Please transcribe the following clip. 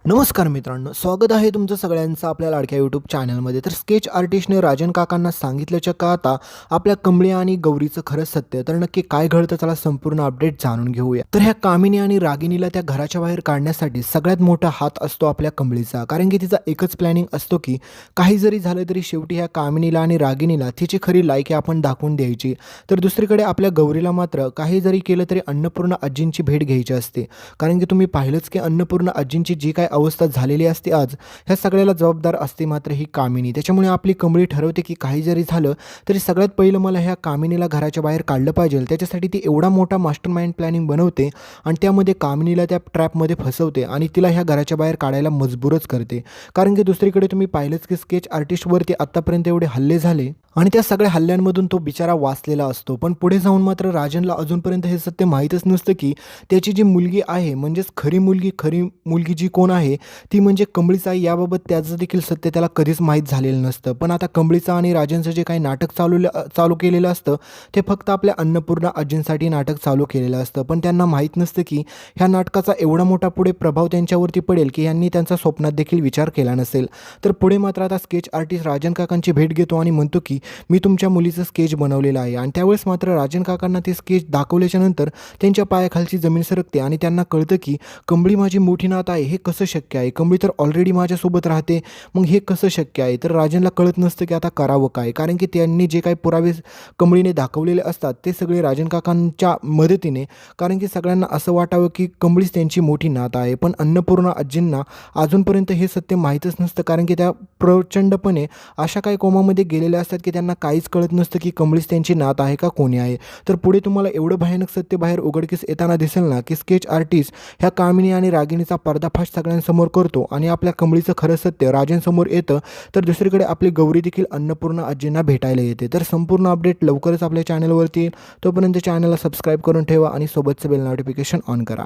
नमस्कार मित्रांनो, स्वागत आहे तुमचं सगळ्यांचं आपल्या लाडक्या यूट्यूब चॅनलमध्ये. तर स्केच आर्टिस्टने राजन काकांना सांगितल्याच्या का आता आपल्या कमळी आणि गौरीचं खरं सत्य. तर नक्की काय घडतं चला संपूर्ण अपडेट जाणून घेऊया. तर ह्या कामिनी आणि रागिनीला त्या घराच्या बाहेर काढण्यासाठी सगळ्यात मोठा हात असतो आपल्या कमळीचा. कारण की तिचा एकच प्लॅनिंग असतो की काही जरी झालं तरी शेवटी ह्या कामिनीला आणि रागिनीला तिची खरी लायकी आपण दाखवून द्यायची. तर दुसरीकडे आपल्या गौरीला मात्र काही जरी केलं तरी अन्नपूर्णा आजींची भेट घ्यायची असते. कारण की तुम्ही पाहिलंच की अन्नपूर्णा आजींची जी काय अवस्था झालेली असते आज, ह्या सगळ्याला जबाबदार असते मात्र ही कामिनी. त्याच्यामुळे आपली कमळी ठरवते की काही जरी झालं तरी सगळ्यात पहिलं मला ह्या कामिनीला घराच्या बाहेर काढलं पाहिजे. त्याच्यासाठी ती एवढा मोठा मास्टरमाइंड प्लॅनिंग बनवते आणि त्यामध्ये कामिनीला त्या ट्रॅपमध्ये फसवते आणि तिला ह्या घराच्या बाहेर काढायला मजबूरच करते. कारण की दुसरीकडे तुम्ही पाहिलंच की स्केच आर्टिस्टवरती आत्तापर्यंत एवढे हल्ले झाले आणि त्या सगळ्या हल्ल्यांमधून तो बिचारा वाचलेला असतो. पण पुढे जाऊन मात्र राजनला अजूनपर्यंत हे सत्य माहीतच नसतं की त्याची जी मुलगी आहे म्हणजेच खरी मुलगी जी कोण आहे ती म्हणजे कमळीचा आई. याबाबत त्याचं देखील सत्य त्याला कधीच माहीत झालेलं नसतं. पण आता कमळीचं आणि राजनचं जे काही नाटक चालू केलेलं असतं ते फक्त आपल्या अन्नपूर्णा आजींसाठी नाटक चालू केलेलं असतं. पण त्यांना माहीत नसतं की ह्या नाटकाचा एवढा मोठा पुढे प्रभाव त्यांच्यावरती पडेल की यांनी त्यांचा स्वप्नात देखील विचार केला नसेल. तर पुढे मात्र आता स्केच आर्टिस्ट राजन काकांची भेट घेतो आणि म्हणतो की मी तुमच्या मुलीचं स्केच बनवलेलं आहे. आणि त्यावेळेस मात्र राजन काकांना ते स्केच दाखवल्याच्या नंतर त्यांच्या पायाखालची जमीन सरकते आणि त्यांना कळतं की कमळी माझी मोठी नात आहे. हे कसं शक्य आहे? कमळी तर ऑलरेडी माझ्यासोबत राहते, मग हे कसं शक्य आहे? तर राजनला कळत नसतं की आता करावं काय. कारण की त्यांनी जे काही पुरावे कमळीने दाखवलेले असतात ते सगळे राजन काकांच्या मदतीने, कारण की सगळ्यांना असं वाटावं की कमळीच त्यांची मोठी नात आहे. पण अन्नपूर्णा आजींना अजूनपर्यंत हे सत्य माहीतच नसतं. कारण की त्या प्रचंडपणे अशा काही कोमामध्ये गेलेल्या असतात की त्यांना काहीच कळत नसतं की कमळीच त्यांची नात आहे का कोणी आहे. तर पुढे तुम्हाला एवढं भयानक सत्य बाहेर उघडकीस येताना दिसेल ना की स्केच आर्टिस्ट ह्या कामिनी आणि रागिणीचा पर्दाफाश सगळ्यांसमोर करतो आणि आपल्या कमळीचं खरं सत्य राजांसमोर येतं. तर दुसरीकडे आपली गौरी देखील अन्नपूर्णा आजींना भेटायला येते. तर संपूर्ण अपडेट लवकरच आपल्या चॅनलवरती येईल. तोपर्यंत चॅनलला सबस्क्राईब करून ठेवा आणि सोबतचं बेल नोटिफिकेशन ऑन करा.